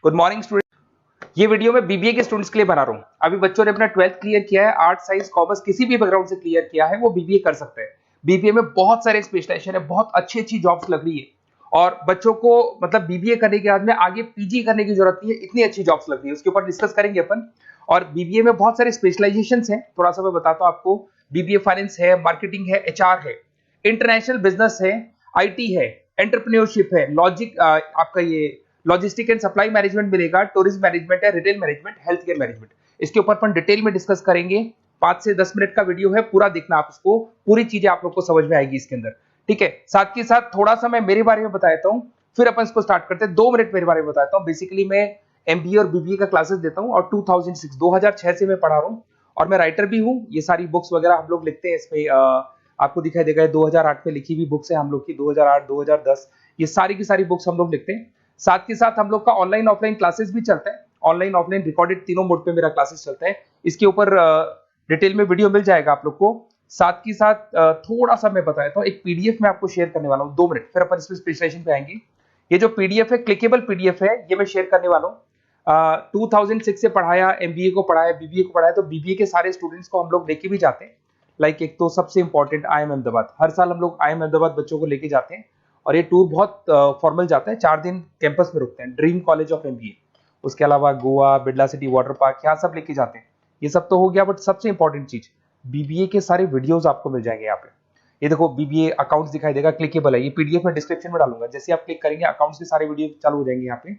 Good morning student. ये video मैं BBA के स्टूडेंट्स के लिए बना रहा हूँ। अभी बच्चों ने अपना 12th क्लियर किया है, आर्ट साइंस कॉमर्स किसी भी बैकग्राउंड से क्लियर किया है, वो बीबीए कर सकते हैं। बीबीए में बहुत सारे स्पेशलाइजेशन है, बहुत अच्छी अच्छी जॉब्स लग रही है और बच्चों को मतलब बीबीए करने के बाद में आगे पीजी करने की जरूरत नहीं है, इतनी अच्छी जॉब्स लग रही है। उसके ऊपर डिस्कस करेंगे अपन। और बीबीए में बहुत सारे स्पेशलाइजेशन हैं, थोड़ा सा मैं बताता हूँ आपको। बीबीए फाइनेंस है, मार्केटिंग है, एचआर है, इंटरनेशनल बिजनेस है, आईटी है, एंटरप्रेन्योरशिप है, आपका ये लॉजिस्टिक एंड सप्लाई मैनेजमेंट मिलेगा, टूरिज्म मैनेजमेंट है, retail management, health care management. इसके ऊपर अपन डिटेल में डिस्कस करेंगे। 5 से 10 मिनट का वीडियो है, पूरा देखना आप इसको, पूरी चीजें आप लोग को समझ में आएगी इसके अंदर। ठीक है, साथ के साथ थोड़ा सा मैं मेरे बारे में बताता हूँ, फिर अपन इसको स्टार्ट करते हैं। 2 मिनट मेरे बारे में बताता हूँ। बेसिकली मैं एमबीए और बीबीए का क्लासेस देता हूँ और 2006 से मैं पढ़ा रहा हूँ और मैं राइटर भी हूँ। ये सारी बुक्स वगैरह हम लोग लिखते हैं इसमें, आपको दिखाई देगा 2008 में लिखी हुई बुक्स है हम लोग की, 2008 2010 ये सारी की सारी बुक्स हम लोग लिखते हैं। साथ के साथ हम लोग का ऑनलाइन ऑफलाइन क्लासेस भी चलता है, ऑनलाइन ऑफलाइन रिकॉर्डेड तीनों मोड पे मेरा क्लासेस चलता है। इसके ऊपर डिटेल में वीडियो मिल जाएगा आप लोग को। साथ के साथ थोड़ा सा मैं बताता हूँ, एक पीडीएफ में आपको शेयर करने वाला हूँ, 2 मिनट, फिर अपन इस स्पेशलाइजेशन पे आएंगे। ये जो पीडीएफ है, क्लिकेबल पीडीएफ है, ये मैं शेयर करने वाला हूँ। 2006 से पढ़ाया, एमबीए को पढ़ाया, बीबीए को पढ़ाया, तो बीबीए के सारे स्टूडेंट्स को हम लोग लेके भी जाते हैं। लाइक एक तो सबसे इंपॉर्टेंट IIM अहमदाबाद, हर साल हम लोग IIM अहमदाबाद बच्चों को लेके जाते हैं और ये टूर बहुत फॉर्मल जाता है, 4 दिन कैंपस में रुकते हैं, ड्रीम कॉलेज ऑफ एमबीए। उसके अलावा Goa, Birla city water park, यहाँ सब लेके जाते हैं। ये सब तो हो गया, बट सबसे इंपॉर्टेंट चीज बीबीए के सारे वीडियोस आपको मिल जाएंगे यहाँ पे। ये देखो बीबीए अकाउंट्स दिखाई देगा, क्लिकेबल है, ये पीडीएफ में डिस्क्रिप्शन में डालूंगा। जैसे आप क्लिक करेंगे अकाउंट्स के सारे वीडियो चालू हो जाएंगे यहाँ पे।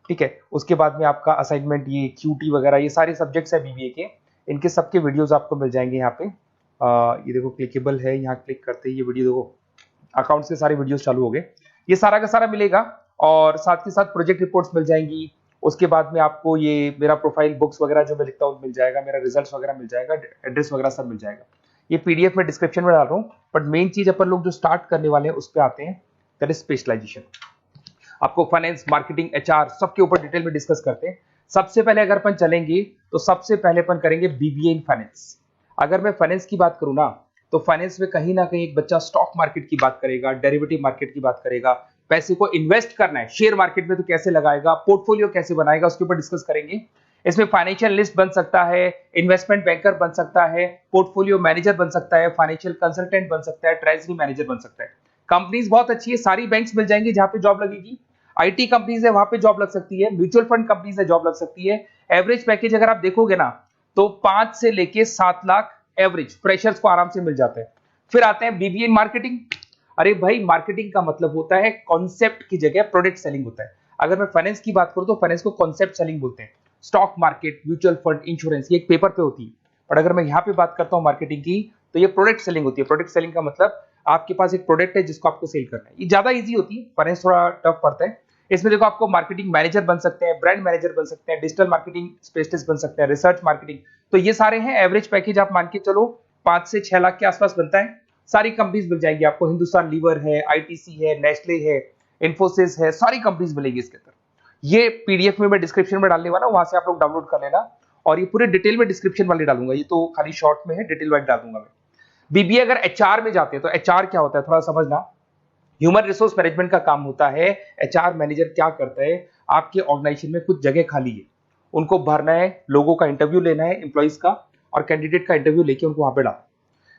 ठीक है, उसके बाद में आपका असाइनमेंट, ये क्यूटी वगैरह, ये सारे सब्जेक्ट्स है बीबीए के, इनके सबके वीडियोस आपको मिल जाएंगे यहाँ पे। ये देखो क्लिकेबल है, यहाँ क्लिक करते ही ये वीडियो देखो, अकाउंट्स के सारे वीडियोस चालू हो गए, ये सारा का सारा मिलेगा। और साथ के साथ प्रोजेक्ट रिपोर्ट्स मिल जाएंगी। उसके बाद में आपको ये मेरा प्रोफाइल बुक्स वगैरह जो मैं लिखता हूँ मिल जाएगा, मेरा रिजल्ट्स वगैरह मिल जाएगा, एड्रेस वगैरह सब मिल जाएगा। ये पीडीएफ में डिस्क्रिप्शन में डाल रहा हूँ। बट मेन चीज अपन लोग जो स्टार्ट करने वाले हैं उस पर आते हैं, दैट इज स्पेशलाइजेशन। आपको फाइनेंस, मार्केटिंग, एचआर सबके ऊपर डिटेल में डिस्कस करते हैं। सबसे पहले अगर अपन चलेंगे तो सबसे पहले अपन करेंगे बीबीए इन फाइनेंस। अगर मैं फाइनेंस की बात करूं ना, तो फाइनेंस में कहीं ना कहीं एक बच्चा स्टॉक मार्केट की बात करेगा, डेरिवेटिव मार्केट की बात करेगा, पैसे को इन्वेस्ट करना है शेयर मार्केट में तो कैसे लगाएगा, पोर्टफोलियो कैसे बनाएगा, उसके ऊपर डिस्कस करेंगे। इसमें फाइनेंशियल लिस्ट बन सकता है, इन्वेस्टमेंट बैंकर बन सकता है, पोर्टफोलियो मैनेजर बन सकता है, फाइनेंशियल कंसल्टेंट बन सकता है, ट्रेजरी मैनेजर बन सकता है। कंपनीज बहुत अच्छी है, सारी बैंक्स मिल जाएंगी जहां पे जॉब लगेगी। आईटी कंपनीज है, वहां पे जॉब लग सकती है, म्यूचुअल फंड कंपनीज है, जॉब लग सकती है। एवरेज पैकेज अगर आप देखोगे ना, तो 5 से लेके 7 लाख एवरेज फ्रेशर्स को आराम से मिल जाते हैं। फिर आते हैं बीबीए इन मार्केटिंग। अरे भाई, मार्केटिंग का मतलब होता है कॉन्सेप्ट की जगह प्रोडक्ट सेलिंग होता है। अगर मैं फाइनेंस की बात करूं तो फाइनेंस को कॉन्सेप्ट सेलिंग बोलते हैं। Stock market, mutual fund, insurance, ये एक पेपर पे होती है। पर अगर मैं यहाँ पे बात करता हूँ मार्केटिंग की, तो ये प्रोडक्ट सेलिंग होती है। प्रोडक्ट सेलिंग का मतलब आपके पास एक प्रोडक्ट है जिसको आपको सेल करना है। ये ज्यादा ईजी होती है, फाइनेंस थोड़ा टफ पड़ता है। इसमें देखो आपको मार्केटिंग मैनेजर बन सकते हैं, ब्रांड मैनेजर बन सकते हैं, डिजिटल मार्केटिंग स्पेशलिस्ट बन सकते हैं, रिसर्च मार्केटिंग, तो ये सारे हैं। एवरेज पैकेज आप मान के चलो 5 से 6 लाख के आसपास बनता है। सारी कंपनीज मिल जाएंगी आपको, हिंदुस्तान लीवर है, आईटीसी है, नेस्ले है, इन्फोसिस है, सारी कंपनीज मिलेगी इसके अंदर। ये पीडीएफ में मैं डिस्क्रिप्शन में डालने वाला हूं, वहां से आप लोग डाउनलोड कर लेना। और ये पूरे डिटेल में डिस्क्रिप्शन वाले डालूंगा, ये तो खाली शॉर्ट में है, डिटेल वाइज डाल दूंगा मैं। बीबीए अगर एचआर में जाते हैं तो एचआर क्या होता है थोड़ा समझना। ह्यूमन रिसोर्स मैनेजमेंट का काम होता है। एचआर मैनेजर क्या करता है, आपके ऑर्गेनाइजेशन में कुछ जगह खाली है, उनको भरना है, लोगों का इंटरव्यू लेना है, एम्प्लॉइज का और कैंडिडेट का इंटरव्यू लेके उनको वहां पे डालना,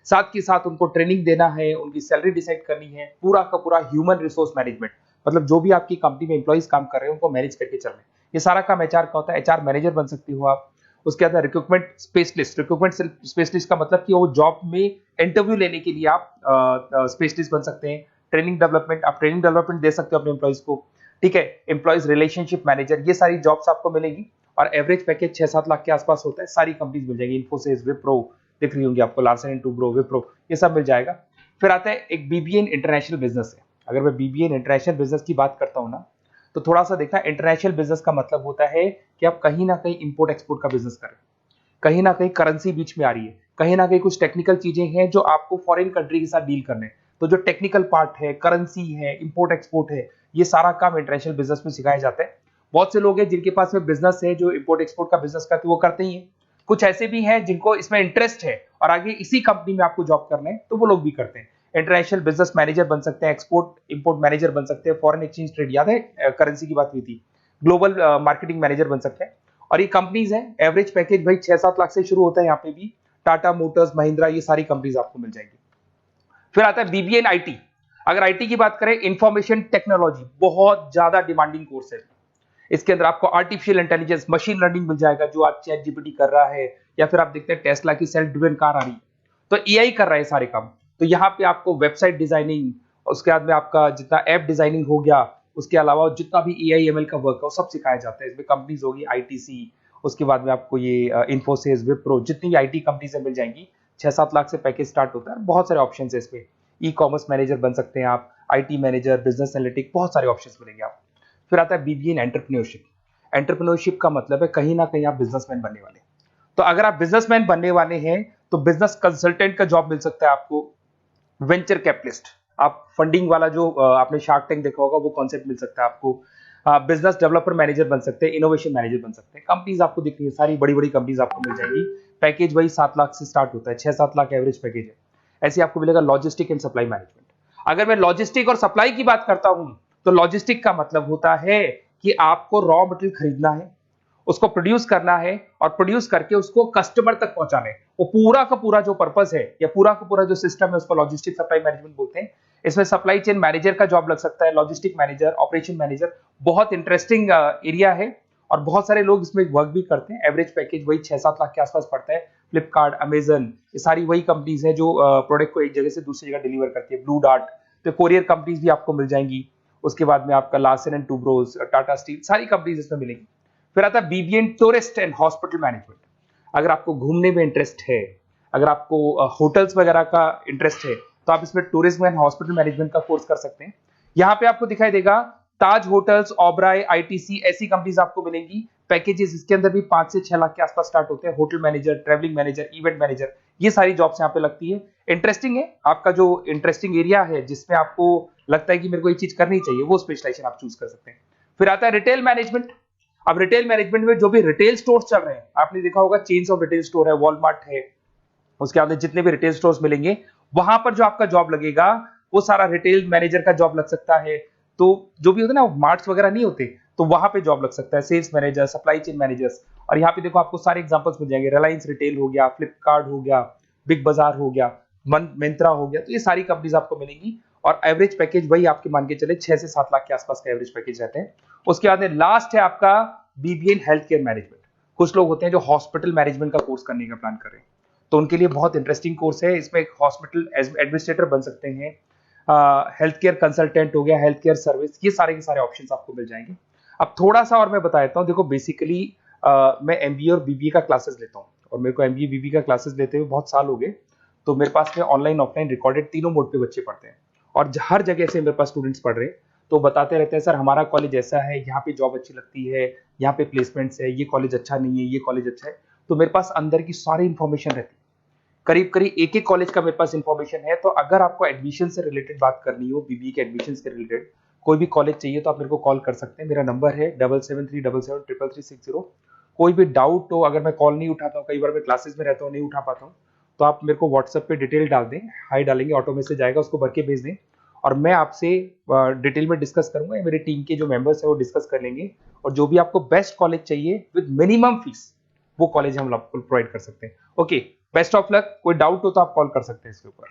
साथ के साथ उनको ट्रेनिंग देना है, उनकी सैलरी डिसाइड करनी है, पूरा का पूरा ह्यूमन रिसोर्स मैनेजमेंट, मतलब जो भी आपकी कंपनी में एम्प्लॉइज काम कर रहे हैं उनको मैनेज करके चलना है। ये सारा काम एचआर का होता है। एचआर मैनेजर बन सकते हो आप। उसके बाद रिक्रूटमेंट स्पेशलिस्ट। रिक्रूटमेंट स्पेशलिस्ट का मतलब कि वो जॉब में इंटरव्यू लेने के लिए आप स्पेशलिस्ट बन सकते हैं। ट्रेनिंग डेवलपमेंट, आप ट्रेनिंग डेवलपमेंट दे सकते हो अपने एम्प्लॉइज को। ठीक है, एम्प्लॉइज रिलेशनशिप मैनेजर, ये सारी जॉब्स आपको मिलेगी और एवरेज पैकेज 6-7 लाख के आसपास होता है। सारी कंपनीज मिल जाएगी, इन्फोसिस, विप्रो दिख रही होंगी आपको, लार्सन एंड टुब्रो, विप्रो, ये सब मिल जाएगा। फिर आता है एक बीबीए इन इंटरनेशनल बिजनेस है। अगर मैं बीबीए इन इंटरनेशनल बिजनेस की बात करता हूँ ना, तो थोड़ा सा देखना, इंटरनेशनल बिजनेस का मतलब होता है कि आप कहीं ना कहीं इंपोर्ट एक्सपोर्ट का बिजनेस करें, कहीं ना कहीं करेंसी बीच में आ रही है, कहीं ना कहीं कुछ टेक्निकल चीजें हैं जो आपको फॉरेन कंट्री के साथ डील करने हैं। तो जो टेक्निकल पार्ट है, करेंसी है, इंपोर्ट एक्सपोर्ट है, ये सारा काम इंटरनेशनल बिजनेस में सिखाया जाता है। बहुत से लोग हैं जिनके पास में बिजनेस है जो इंपोर्ट एक्सपोर्ट का बिजनेस करते, वो करते ही है। कुछ ऐसे भी हैं जिनको इसमें इंटरेस्ट है और आगे इसी कंपनी में आपको जॉब करना है, तो वो लोग भी करते हैं। इंटरनेशनल बिजनेस मैनेजर बन सकते हैं, एक्सपोर्ट इंपोर्ट मैनेजर बन सकते हैं, फॉरेन एक्सचेंज ट्रेड, याद है करेंसी की बात हुई थी, ग्लोबल मार्केटिंग मैनेजर बन सकते हैं। और ये कंपनीज हैं, एवरेज पैकेज भाई 6-7 लाख से शुरू होता है यहाँ पे भी। टाटा मोटर्स, महिंद्रा, ये सारी कंपनीज आपको मिल जाएंगी। फिर आता है बीबीए इन आईटी। अगर आईटी की बात करें, इंफॉर्मेशन टेक्नोलॉजी बहुत ज्यादा डिमांडिंग कोर्स है। इसके अंदर आपको आर्टिफिशियल इंटेलिजेंस, मशीन लर्निंग मिल जाएगा, जो आज चैट जीपीटी कर रहा है, या फिर आप देखते हैं टेस्ला की सेल्फ ड्रिवन कार आ रही है, तो एआई कर रहा है सारे काम। तो यहाँ पे आपको वेबसाइट डिजाइनिंग, उसके बाद में आपका जितना ऐप डिजाइनिंग हो गया, उसके अलावा जितना भी एआई एमएल का वर्क है वो सब सिखाया जाता है। इसमें कंपनीज होगी आईटीसी, उसके बाद में आपको ये इन्फोसिस, विप्रो, जितनी भी आईटी कंपनी से मिल जाएंगी। 6-7 लाख से पैकेज स्टार्ट होता है। बहुत सारे ऑप्शन है इसमें। ई कॉमर्स मैनेजर बन सकते हैं आप, आईटी मैनेजर, बिजनेस एनालिटिक, बहुत सारे ऑप्शन मिलेंगे आप। फिर आता है बीबीए इन एंटरप्रेन्योरशिप। एंटरप्रेन्योरशिप का मतलब है कहीं ना कहीं आप बिजनेसमैन बनने वाले हैं। तो अगर आप बिजनेसमैन बनने वाले हैं तो बिजनेस कंसल्टेंट का जॉब मिल सकता है आपको। वेंचर कैपिटलिस्ट, आप फंडिंग वाला जो आपने शार्क टैंक देखा होगा, वो कॉन्सेप्ट मिल सकता है आपको। बिजनेस डेवलपर मैनेजर बन सकते हैं, इनोवेशन मैनेजर बन सकते हैं। कंपनीज आपको दिख रही है, सारी बड़ी बड़ी कंपनीज आपको मिल जाएंगी। पैकेज वही 7 लाख से स्टार्ट होता है, 6-7 लाख एवरेज पैकेज है। ऐसे आपको मिलेगा लॉजिस्टिक एंड सप्लाई मैनेजमेंट। अगर मैं लॉजिस्टिक और सप्लाई की बात करता हूं, तो लॉजिस्टिक का मतलब होता है कि आपको रॉ मटेरियल खरीदना है, उसको प्रोड्यूस करना है, और प्रोड्यूस करके उसको कस्टमर तक पहुंचाना है। वो पूरा का पूरा जो पर्पस है या पूरा का पूरा जो सिस्टम है, उसको लॉजिस्टिक सप्लाई मैनेजमेंट बोलते हैं। इसमें सप्लाई चेन मैनेजर का जॉब लग सकता है, लॉजिस्टिक मैनेजर, ऑपरेशन मैनेजर। बहुत इंटरेस्टिंग एरिया है और बहुत सारे लोग इसमें वर्क भी करते हैं। एवरेज पैकेज वही 6-7 लाख के आसपास पड़ता है। फ्लिपकार्ट, अमेजन, ये सारी वही कंपनीज है जो प्रोडक्ट को एक जगह से दूसरी जगह डिलीवर करती है। ब्लू डार्ट, तो कोरियर कंपनीज भी आपको मिल जाएंगी। उसके बाद में आपका Larsen and Toubro, Tata steel, सारी कंपनीज इसमें मिलेंगी। फिर आता है BBA in tourist and hospital management. अगर आपको घूमने में इंटरेस्ट है, अगर आपको होटल्स वगैरह का इंटरेस्ट है, तो आप इसमें टूरिज्म एंड हॉस्पिटल मैनेजमेंट का कोर्स कर सकते हैं। यहाँ पे आपको दिखाई देगा ताज होटल्स, ओबराय, आईटीसी, ऐसी कंपनीज आपको मिलेंगी। पैकेजेस इसके अंदर भी 5 से 6 लाख के आसपास स्टार्ट होते हैं। Hotel manager, travelling manager, event manager, ये सारी जॉब्स यहाँ पे लगती है। इंटरेस्टिंग है, आपका जो इंटरेस्टिंग एरिया है जिसमें आपको लगता है कि मेरे को ये चीज करनी चाहिए, वो स्पेशलाइजेशन आप चूज कर सकते हैं। फिर आता है रिटेल मैनेजमेंट। अब रिटेल मैनेजमेंट में जो भी रिटेल स्टोर्स चल रहे हैं, आपने देखा होगा चेन्स ऑफ रिटेल स्टोर है, वॉलमार्ट है, उसके बाद जितने भी रिटेल स्टोर्स मिलेंगे, वहां पर जो आपका जॉब लगेगा वो सारा रिटेल मैनेजर का जॉब लग सकता है। तो जो भी होता है ना, मार्ट्स वगैरह नहीं होते, तो वहां पे जॉब लग सकता है, sales manager, supply chain managers. और यहाँ पे देखो आपको सारे एग्जांपल्स मिल जाएंगे। रिलायंस रिटेल हो गया, फ्लिपकार्ट हो गया, बिग बाजार हो गया, मिंत्रा हो गया, तो ये सारी कंपनीज आपको मिलेंगी। और एवरेज पैकेज वही आपके मान के चले 6 से 7 लाख के आसपास का एवरेज पैकेज रहते हैं। उसके बाद लास्ट है आपका BBA in health care management. कुछ लोग होते हैं जो हॉस्पिटल मैनेजमेंट का कोर्स करने का प्लान कर रहे हैं, तो उनके लिए बहुत इंटरेस्टिंग कोर्स है। इसमें एक हॉस्पिटल एडमिनिस्ट्रेटर बन सकते हैं, हेल्थ केयर कंसल्टेंट हो गया, हेल्थ केयर सर्विस, ये सारे के सारे ऑप्शंस आपको मिल जाएंगे। अब थोड़ा सा और मैं बता देता हूँ। देखो बेसिकली मैं एमबीए और बीबीए का क्लासेस लेता हूँ, और मेरे को एमबीए बीबीए का क्लासेस लेते हुए बहुत साल हो गए। तो मेरे पास में ऑनलाइन ऑफलाइन रिकॉर्डेड तीनों मोड पे बच्चे पढ़ते हैं, और हर जगह से मेरे पास स्टूडेंट्स पढ़ रहे हैं। तो बताते रहते हैं सर हमारा कॉलेज ऐसा है, यहाँ पे जॉब अच्छी लगती है, यहाँ पे प्लेसमेंट्स है, ये कॉलेज अच्छा नहीं है, ये कॉलेज अच्छा है। तो मेरे पास अंदर की सारी इंफॉर्मेशन रहती है, करीब करीब एक एक कॉलेज का मेरे पास इंफॉर्मेशन है। तो अगर आपको एडमिशन से रिलेटेड बात करनी हो, बीबीए के एडमिशन के रिलेटेड कोई भी कॉलेज चाहिए, तो आप मेरे को कॉल कर सकते हैं। मेरा नंबर है 7737733360। कोई भी डाउट हो, अगर मैं कॉल नहीं उठाता हूँ, कई बार मैं क्लासेस में रहता हूँ, नहीं उठा पाता हूँ, तो आप मेरे को व्हाट्सएप पे डिटेल डाल दें, हाई डालेंगे, ऑटो मैसेज आएगा, उसको भर के भेज दें, और मैं आपसे डिटेल में डिस्कस करूंगा। मेरे टीम के जो मेंबर्स हैं वो डिस्कस कर लेंगे, और जो भी आपको बेस्ट कॉलेज चाहिए विद मिनिमम फीस, वो कॉलेज हम आपको प्रोवाइड कर सकते हैं। Okay, best of luck. कोई डाउट हो तो आप कॉल कर सकते हैं इसके ऊपर।